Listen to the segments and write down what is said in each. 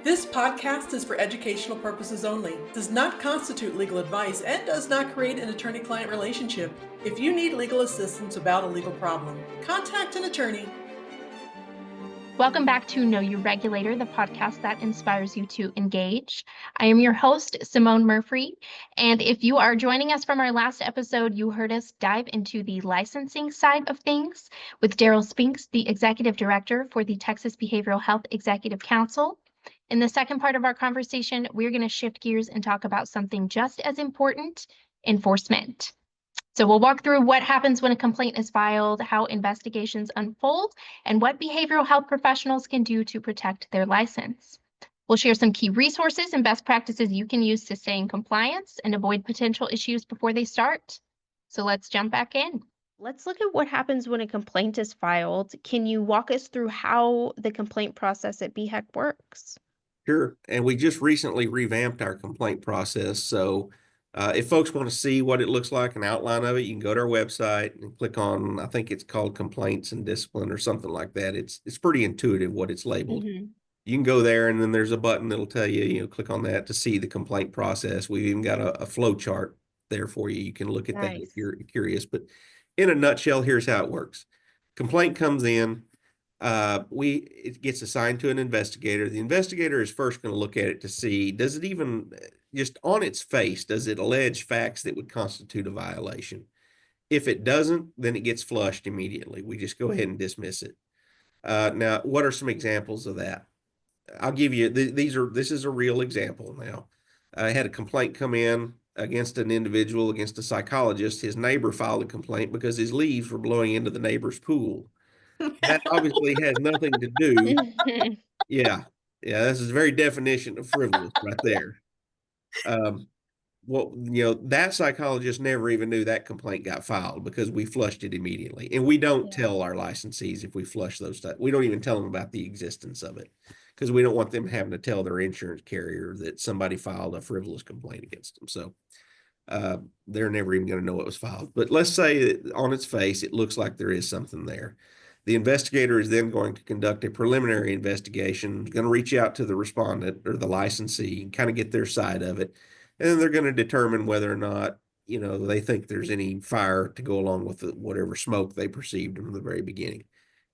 This podcast is for educational purposes only, does not constitute legal advice, and does not create an attorney-client relationship. If you need legal assistance about a legal problem, contact an attorney. Welcome back to Know Your Regulator, the podcast that inspires you to engage. I am your host, Simone Murphy, and if you are joining us from our last episode, you heard us dive into the licensing side of things with Daryl Spinks, the Executive Director for the Texas Behavioral Health Executive Council. In the second part of our conversation, we're going to shift gears and talk about something just as important, enforcement. So we'll walk through what happens when a complaint is filed, how investigations unfold, and what behavioral health professionals can do to protect their license. We'll share some key resources and best practices you can use to stay in compliance and avoid potential issues before they start. So let's jump back in. Let's look at what happens when a complaint is filed. Can you walk us through how the complaint process at BHEC works? Sure. And we just recently revamped our complaint process. So if folks want to see what it looks like, an outline of it, you can go to our website and click on, I think it's called Complaints and Discipline or something like that. It's pretty intuitive what it's labeled. Mm-hmm. You can go there and then there's a button that'll tell you, click on that to see the complaint process. We've even got a flow chart there for you. You can look at that if you're curious. But in a nutshell, here's how it works. Complaint comes in. It gets assigned to an investigator. The investigator is first going to look at it to see, does it even, just on its face, does it allege facts that would constitute a violation? If it doesn't, then it gets flushed immediately. We just go ahead and dismiss it. Now, what are some examples of that? I'll give you, this is a real example now. I had a complaint come in against an individual, against a psychologist. His neighbor filed a complaint because his leaves were blowing into the neighbor's pool. That obviously has nothing to do. Yeah. This is the very definition of frivolous right there. That psychologist never even knew that complaint got filed because we flushed it immediately. And we don't tell our licensees if we flush those stuff. We don't even tell them about the existence of it because we don't want them having to tell their insurance carrier that somebody filed a frivolous complaint against them. So they're never even going to know it was filed. But let's say that on its face, it looks like there is something there. The investigator is then going to conduct a preliminary investigation, going to reach out to the respondent or the licensee and kind of get their side of it. And then they're going to determine whether or not, they think there's any fire to go along with whatever smoke they perceived from the very beginning.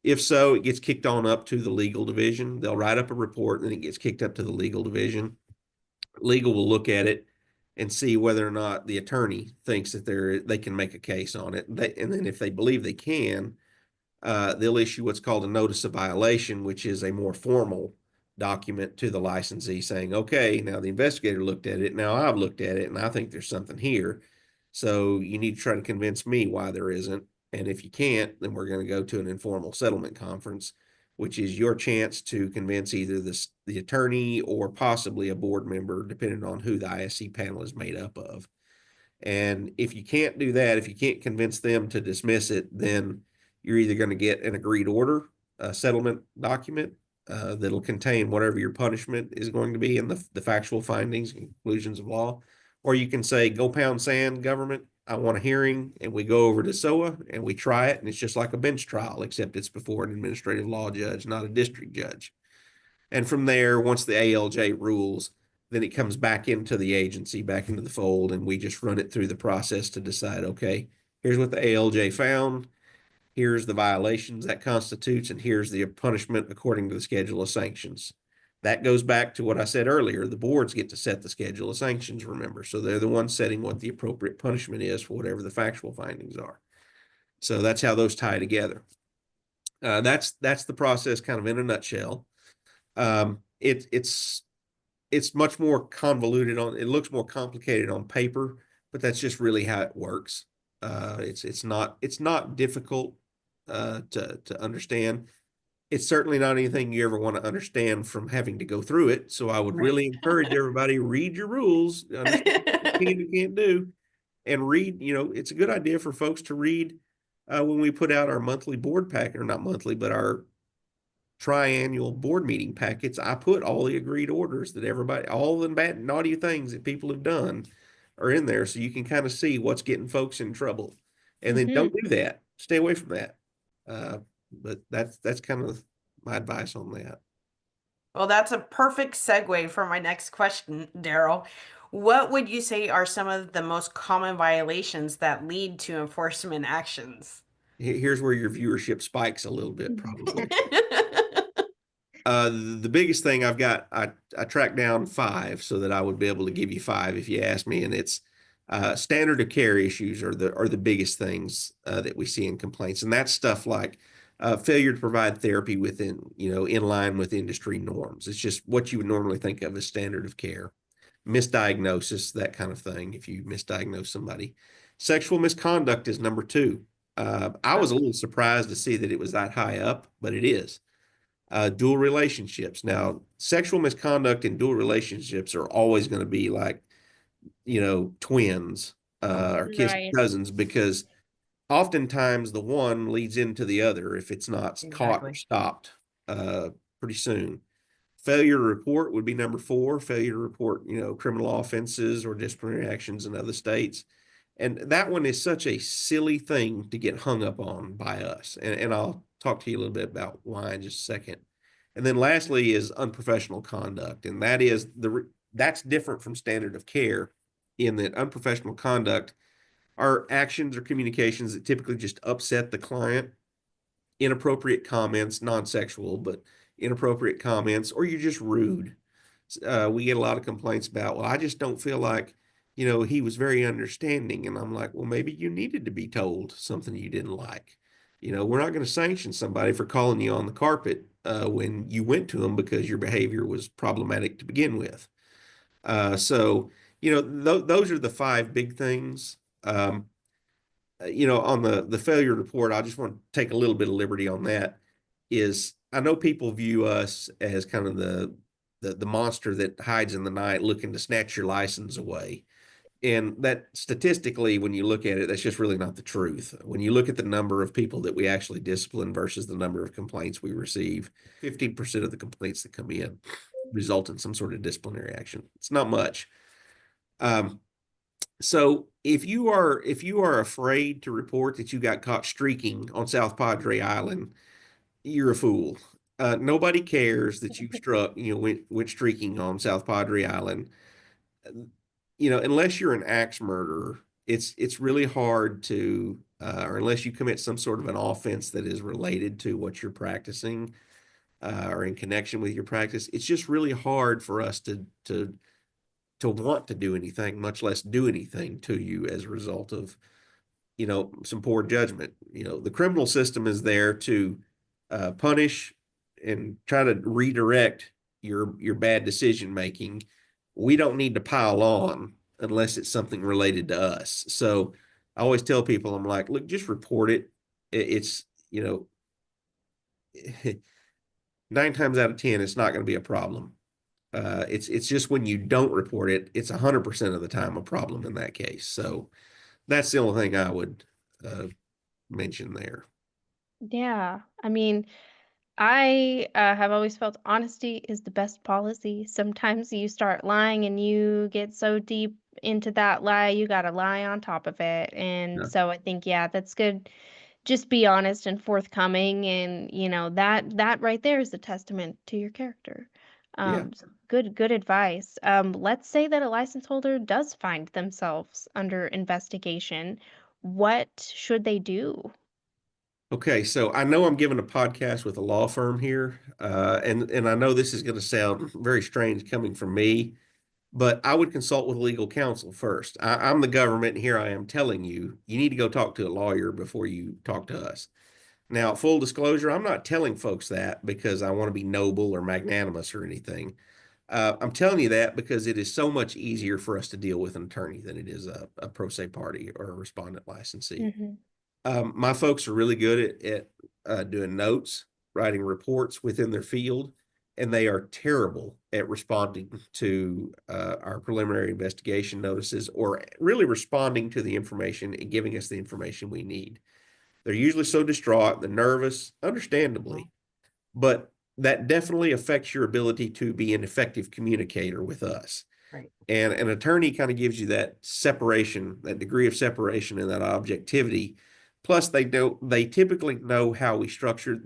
If so, it gets kicked on up to the legal division. They'll write up a report and then it gets kicked up to the legal division. Legal will look at it and see whether or not the attorney thinks that they can make a case on it. And then if they believe they can, they'll issue what's called a notice of violation, which is a more formal document to the licensee saying, okay, now the investigator looked at it. Now I've looked at it and I think there's something here. So you need to try to convince me why there isn't. And if you can't, then we're going to go to an informal settlement conference, which is your chance to convince either the attorney or possibly a board member, depending on who the ISC panel is made up of. And if you can't do that, if you can't convince them to dismiss it, then you're either going to get an agreed order, a settlement document that'll contain whatever your punishment is going to be in the factual findings and conclusions of law, or you can say, go pound sand, government, I want a hearing, and we go over to SOA and we try it, and it's just like a bench trial, except it's before an administrative law judge, not a district judge. And from there, once the ALJ rules, then it comes back into the agency, back into the fold, and we just run it through the process to decide, okay, here's what the ALJ found, here's the violations that constitutes, and here's the punishment according to the schedule of sanctions. That goes back to what I said earlier. The boards get to set the schedule of sanctions, remember. So they're the ones setting what the appropriate punishment is for whatever the factual findings are. So that's how those tie together. That's the process kind of in a nutshell. It's much more convoluted it looks more complicated on paper, but that's just really how it works. It's not difficult to understand. It's certainly not anything you ever want to understand from having to go through it. So I would really encourage everybody, read your rules, understand what you can and can't do, and read, it's a good idea for folks to read when we put out our monthly board packet, or not monthly, but our triannual board meeting packets. I put all the agreed orders that everybody, all the bad, naughty things that people have done are in there. So you can kind of see what's getting folks in trouble. And then don't do that. Stay away from that. But that's kind of my advice on that. Well, that's a perfect segue for my next question, Daryl. What would you say are some of the most common violations that lead to enforcement actions? Here's where your viewership spikes a little bit, probably. The biggest thing I've got, I tracked down 5 so that I would be able to give you 5 if you ask me, and it's standard of care issues are the biggest things that we see in complaints, and that's stuff like failure to provide therapy within, in line with industry norms. It's just what you would normally think of as standard of care. Misdiagnosis, that kind of thing, if you misdiagnose somebody. Sexual misconduct is number 2. I was a little surprised to see that it was that high up, but it is. Dual relationships. Now, sexual misconduct in dual relationships are always going to be like, twins or Right. cousins, because oftentimes the one leads into the other if it's not caught or Exactly. stopped pretty soon. Failure to report would be number 4. Failure to report, criminal offenses or disciplinary actions in other states. And that one is such a silly thing to get hung up on by us. And I'll talk to you a little bit about why in just a second. And then lastly is unprofessional conduct. And that's different from standard of care in that unprofessional conduct are actions or communications that typically just upset the client, inappropriate comments, non-sexual, but inappropriate comments, or you're just rude. We get a lot of complaints about, well, I just don't feel like, he was very understanding. And I'm like, well, maybe you needed to be told something you didn't like. We're not going to sanction somebody for calling you on the carpet when you went to them because your behavior was problematic to begin with. So, those are the 5 big things. On the failure report, I just want to take a little bit of liberty on that. Is I know people view us as kind of the monster that hides in the night looking to snatch your license away. And that statistically, when you look at it, that's just really not the truth. When you look at the number of people that we actually discipline versus the number of complaints we receive, 15% of the complaints that come in result in some sort of disciplinary action. It's not much. So if you are afraid to report that you got caught streaking on South Padre Island, you're a fool. Nobody cares that you went streaking on South Padre Island. Unless you're an axe murderer, it's really hard to, or unless you commit some sort of an offense that is related to what you're practicing, or in connection with your practice. It's just really hard for us to want to do anything, much less do anything to you as a result of, some poor judgment. The criminal system is there to punish and try to redirect your bad decision making. We don't need to pile on unless it's something related to us. So I always tell people, I'm like, look, just report it. It's, 9 times out of 10, it's not going to be a problem. It's just when you don't report it, it's 100% of the time a problem in that case. So that's the only thing I would mention there. Yeah. I mean, I have always felt honesty is the best policy. Sometimes you start lying and you get so deep into that lie, you got to lie on top of it. And Yeah. so I think, yeah, that's good. Just be honest and forthcoming, and that right there is a testament to your character. Yeah. So good advice. Let's say that a license holder does find themselves under investigation. What should they do? Okay, so I know I'm giving a podcast with a law firm here, and I know this is going to sound very strange coming from me, but I would consult with legal counsel first. I'm the government, and here I am telling you, you need to go talk to a lawyer before you talk to us. Now, full disclosure, I'm not telling folks that because I want to be noble or magnanimous or anything. I'm telling you that because it is so much easier for us to deal with an attorney than it is a pro se party or a respondent licensee. Hmm. My folks are really good at doing notes, writing reports within their field, and they are terrible at responding to our preliminary investigation notices or really responding to the information and giving us the information we need. They're usually so distraught, they're nervous, understandably, but that definitely affects your ability to be an effective communicator with us. Right. And an attorney kind of gives you that separation, that degree of separation and that objectivity. Plus, they typically know how we structure.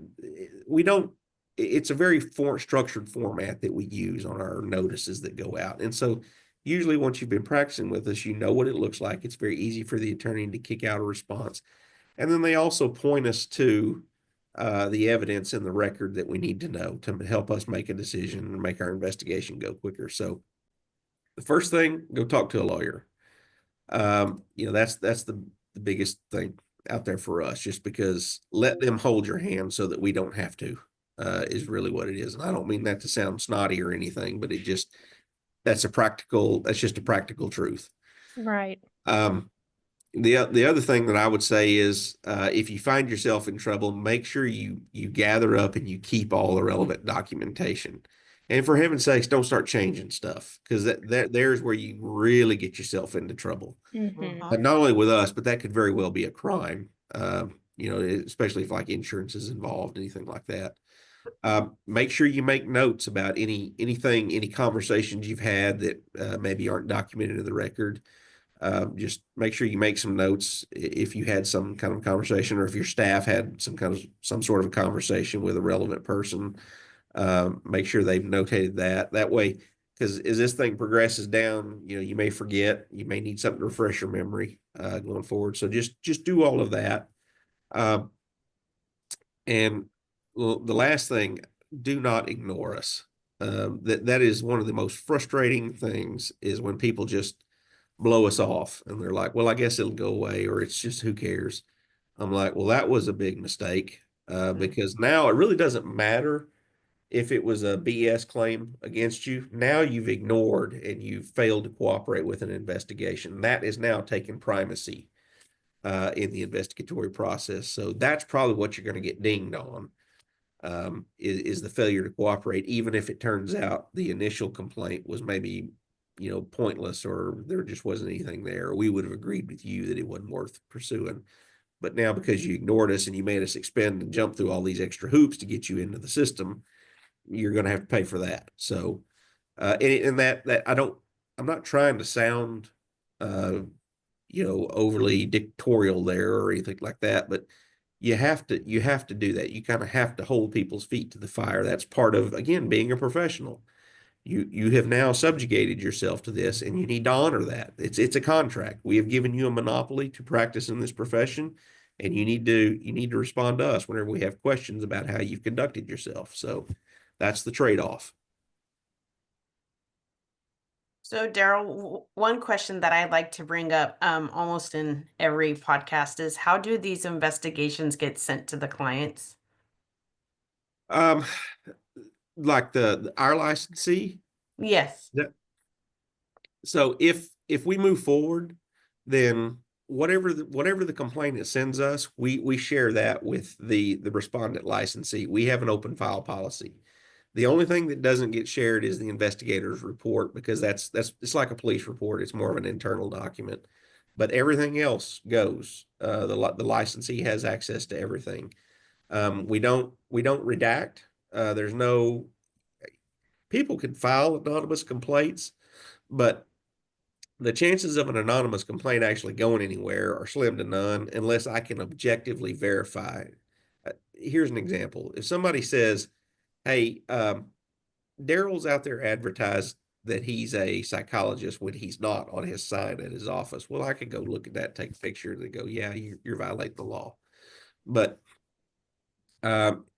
We don't it's a very structured format that we use on our notices that go out. And so usually once you've been practicing with us, you know what it looks like. It's very easy for the attorney to kick out a response. And then they also point us to the evidence in the record that we need to know to help us make a decision and make our investigation go quicker. So the first thing, go talk to a lawyer. That's the biggest thing out there for us, just because let them hold your hand so that we don't have to, is really what it is. And I don't mean that to sound snotty or anything, but that's just a practical truth. Right. The other thing that I would say is, if you find yourself in trouble, make sure you gather up and you keep all the relevant documentation. And for heaven's sakes, don't start changing stuff, because there's where you really get yourself into trouble. Mm-hmm. But not only with us, but that could very well be a crime. Especially if like insurance is involved, anything like that. Make sure you make notes about any conversations you've had that maybe aren't documented in the record. Just make sure you make some notes if you had some kind of conversation, or if your staff had some sort of a conversation with a relevant person. Make sure they've notated that. That way, because as this thing progresses down, you may forget, you may need something to refresh your memory going forward. So just do all of that. And the last thing, do not ignore us. That is one of the most frustrating things, is when people just blow us off and they're like, well, I guess it'll go away, or it's just, who cares? I'm like, well, that was a big mistake, because now it really doesn't matter if it was a BS claim against you. Now you've ignored and you've failed to cooperate with an investigation. That is now taking primacy in the investigatory process. So that's probably what you're going to get dinged on, is the failure to cooperate, even if it turns out the initial complaint was maybe pointless, or there just wasn't anything there, or we would have agreed with you that it wasn't worth pursuing. But now, because you ignored us and you made us expend and jump through all these extra hoops to get you into the system, you're going to have to pay for that. So, and I'm not trying to sound, overly dictatorial there or anything like that, but you have to do that. You kind of have to hold people's feet to the fire. That's part of, again, being a professional. You have now subjugated yourself to this, and you need to honor that. It's a contract. We have given you a monopoly to practice in this profession, and you need to respond to us whenever we have questions about how you've conducted yourself. So that's the trade-off. So, Daryl, one question that I like to bring up almost in every podcast is, how do these investigations get sent to the clients? Like our licensee. Yes. So if we move forward, then whatever the complainant sends us, we share that with the respondent licensee. We have an open file policy. The only thing that doesn't get shared is the investigator's report, because it's like a police report. It's more of an internal document, but everything else goes. The licensee has access to everything. We don't redact. There's no, people can file anonymous complaints, but the chances of an anonymous complaint actually going anywhere are slim to none, unless I can objectively verify. Here's an example. If somebody says, hey, Daryl's out there advertised that he's a psychologist when he's not on his sign at his office, well, I could go look at that, take a picture, and go, yeah, you're violating the law. But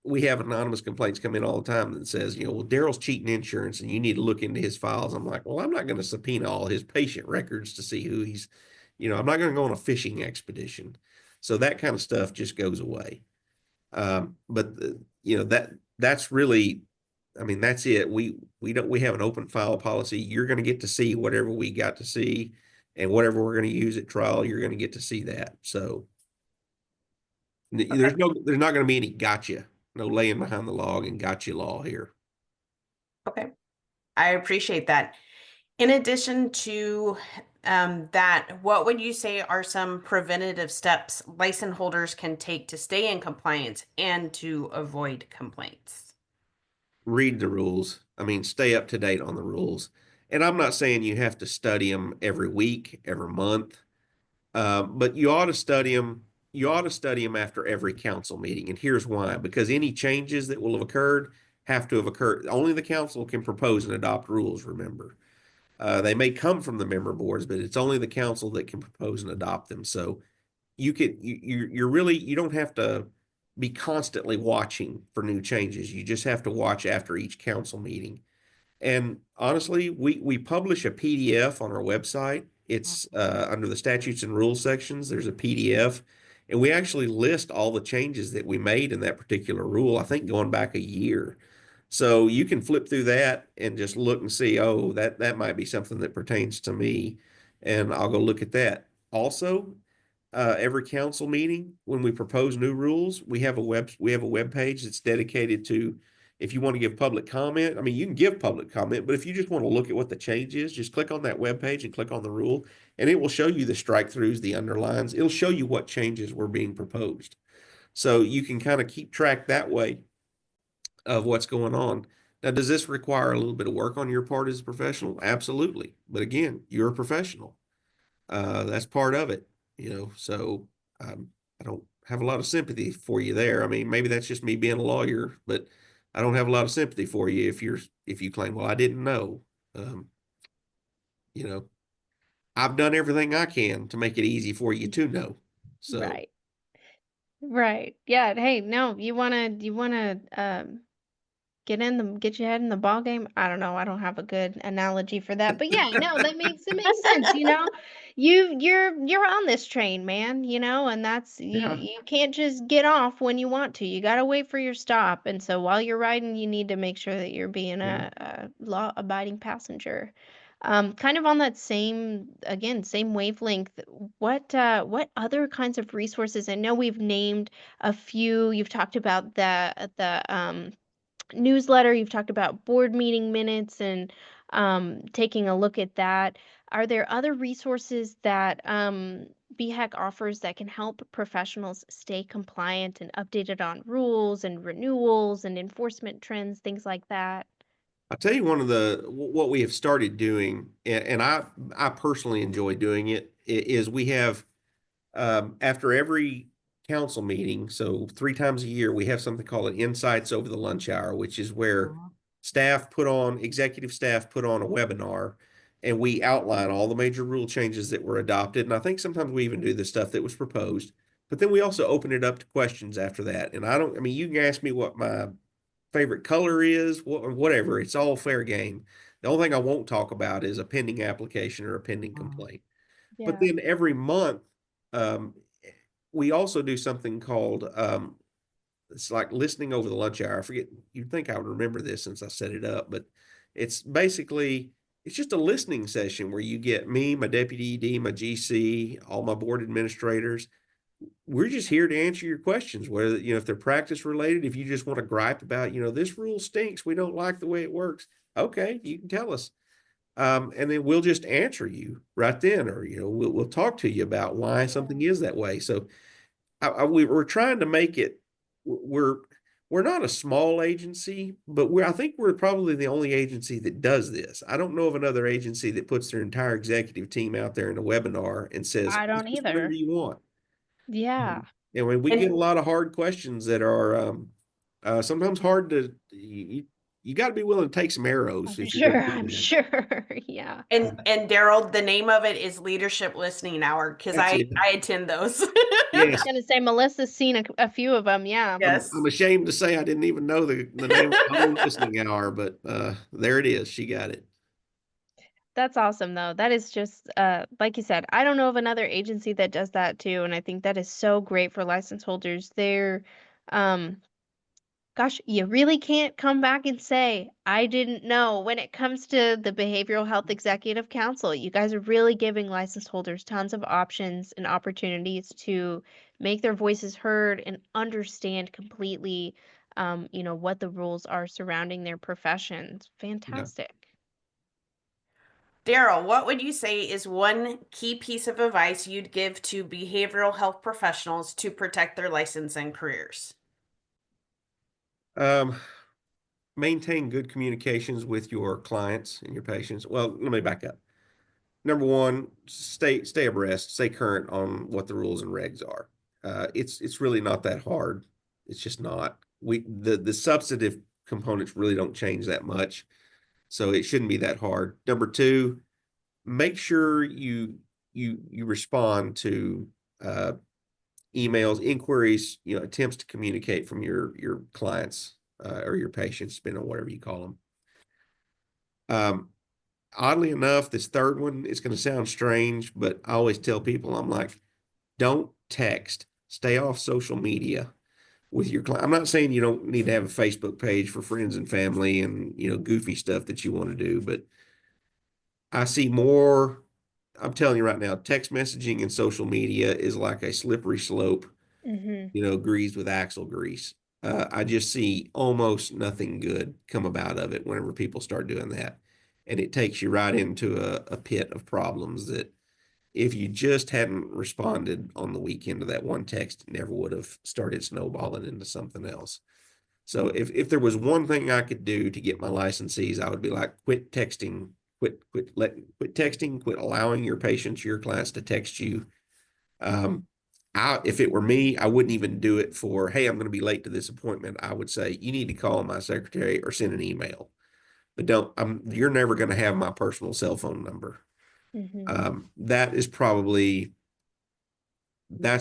we have anonymous complaints come in all the time that says, well, Daryl's cheating insurance and you need to look into his files. I'm like, well, I'm not going to subpoena all his patient records to see who he's, I'm not going to go on a fishing expedition. So that kind of stuff just goes away. But that's really, that's it. We have an open file policy. You're going to get to see whatever we got to see, and whatever we're going to use at trial, you're going to get to see that. So there's not going to be any gotcha, no laying behind the log and gotcha law here. Okay. I appreciate that. In addition to that, what would you say are some preventative steps license holders can take to stay in compliance and to avoid complaints? Read the rules. Stay up to date on the rules. And I'm not saying you have to study them every week, every month, but you ought to study them. You ought to study them after every council meeting. And here's why: because any changes that will have occurred, have to have occurred. Only the council can propose and adopt rules, remember. They may come from the member boards, but it's only the council that can propose and adopt them. So you're really, you don't have to be constantly watching for new changes. You just have to watch after each council meeting. And honestly, we publish a PDF on our website. It's under the statutes and rules sections. There's a PDF, and we actually list all the changes that we made in that particular rule. I think going back a year. So you can flip through that and just look and see, oh, that might be something that pertains to me, and I'll go look at that. Also, every council meeting, when we propose new rules, we have a web page that's dedicated to, if you want to give public comment. I mean, you can give public comment, but if you just want to look at what the change is, just click on that web page and click on the rule, and it will show you the strike throughs, the underlines. It'll show you what changes were being proposed. So you can kind of keep track that way of what's going on. Now, does this require a little bit of work on your part as a professional? Absolutely. But again, you're a professional. That's part of it, so I don't have a lot of sympathy for you there. I mean, maybe that's just me being a lawyer, but I don't have a lot of sympathy for you if you claim, well, I didn't know. Um, you know, I've done everything I can to make it easy for you to know. So Right. Right. Yeah. Hey, no, you wanna get your head in the ball game. I don't know. I don't have a good analogy for that. But yeah, no, it makes sense, you're on this train, man, and that's yeah, you can't just get off when you want to. You got to wait for your stop. And so while you're riding, you need to make sure that you're being yeah. a law-abiding passenger. Kind of on that same wavelength, what other kinds of resources? I know we've named a few. You've talked about the newsletter, you've talked about board meeting minutes and taking a look at that. Are there other resources that BHEC offers that can help professionals stay compliant and updated on rules and renewals and enforcement trends, things like that? I'll tell you one of what we have started doing, and I personally enjoy doing it, is we have, after every council meeting, so 3 times a year, we have something called an Insights over the lunch hour, which is where executive staff put on a webinar, and we outline all the major rule changes that were adopted. And I think sometimes we even do the stuff that was proposed, but then we also open it up to questions after that. And I mean, you can ask me what my favorite color is, whatever. It's all fair game. The only thing I won't talk about is a pending application or a pending complaint. But Yeah. then every month, um, we also do something called, it's like listening over the lunch hour. I forget, you'd think I would remember this since I set it up, but it's basically, it's just a listening session where you get me, my deputy ED, my GC, all my board administrators. We're just here to answer your questions, whether, if they're practice related, if you just want to gripe about, this rule stinks, we don't like the way it works. Okay, you can tell us. And then we'll just answer you right then, or, we'll talk to you about why something is that way. So we're trying to make it, we're, we're not a small agency, but I think we're probably the only agency that does this. I don't know of another agency that puts their entire executive team out there in a webinar and says, I don't "Ask us whatever either. you want." Yeah. And when we get a And lot of hard questions that are sometimes hard to, you got to be willing to take some arrows I'm if you're going sure. to I'm do that. sure. Yeah. and Daryl, the name of it is Leadership Listening Hour because That's I it. I attend those. I was Yes. gonna say Melissa's seen a few of them. Yeah. I'm Yes. ashamed to say I didn't even know the name of the whole listening hour, but there it is. She got it. That's awesome though. That is just like you said, I don't know of another agency that does that too, and I think that is so great for license holders. They're um gosh, you really can't come back and say, I didn't know when it comes to the Behavioral Health Executive Council. You guys are really giving license holders tons of options and opportunities to make their voices heard and understand completely what the rules are surrounding their professions. Yeah. Fantastic. Daryl, what would you say is one key piece of advice you'd give to behavioral health professionals to protect their license and careers? Um, Maintain good communications with your clients and your patients. Well, let me back up. Number one, stay abreast, stay current on what the rules and regs are. It's really not that hard. It's just not. The substantive components really don't change that much. So it shouldn't be that hard. Number two, make sure you respond to emails, inquiries, attempts to communicate from your clients or your patients, depending on whatever you call them. Oddly enough, this third one is going to sound strange, but I always tell people, I'm like, don't text, stay off social media with your client. I'm not saying you don't need to have a Facebook page for friends and family and, goofy stuff that you want to do, but I see more, I'm telling you right now, text messaging and social media is like a slippery slope, greased with axle grease. I just see almost nothing good come about of it whenever people start doing that. And it takes you right into a pit of problems that if you just hadn't responded on the weekend to that one text, it never would have started snowballing into something else. So if there was one thing I could do to get my licensees, I would be like, quit texting, quit texting, quit allowing your patients, your clients to text you. If it were me, I wouldn't even do it for, hey, I'm going to be late to this appointment. I would say, you need to call my secretary or send an email. But you're never going to have my personal cell phone number. That's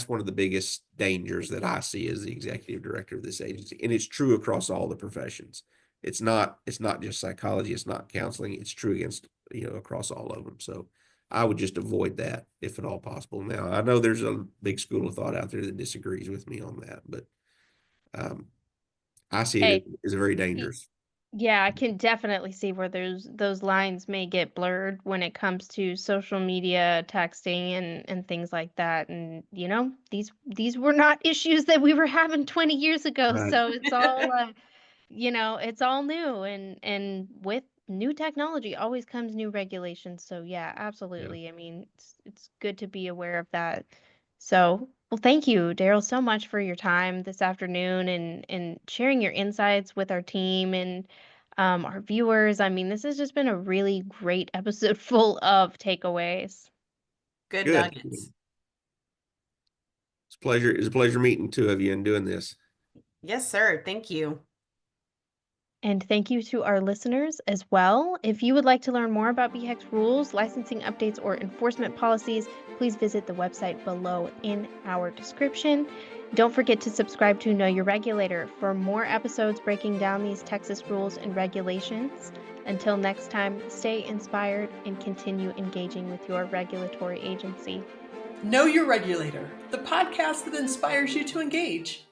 one of the biggest dangers that I see as the executive director of this agency. And it's true across all the professions. It's not just psychology. It's not counseling. It's true against, across all of them. So I would just avoid that if at all possible. Now, I know there's a big school of thought out there that disagrees with me on that, but I see it as very dangerous. Yeah, I can definitely see where those lines may get blurred when it comes to social media, texting, and things like that. And these were not issues that we were having 20 years ago. Right. So it's all it's all new, and with new technology always comes new regulations. So yeah, absolutely. I mean, it's good to be aware of that. So, well, thank you, Daryl, so much for your time this afternoon and sharing your insights with our team and our viewers. I mean, this has just been a really great episode full of takeaways. Good Good. nuggets. It's a pleasure meeting two of you and doing this. Yes, sir. Thank you. And thank you to our listeners as well. If you would like to learn more about BHEC's rules, licensing updates, or enforcement policies, please visit the website below in our description. Don't forget to subscribe to Know Your Regulator for more episodes breaking down these Texas rules and regulations. Until next time, stay inspired and continue engaging with your regulatory agency. Know Your Regulator, the podcast that inspires you to engage.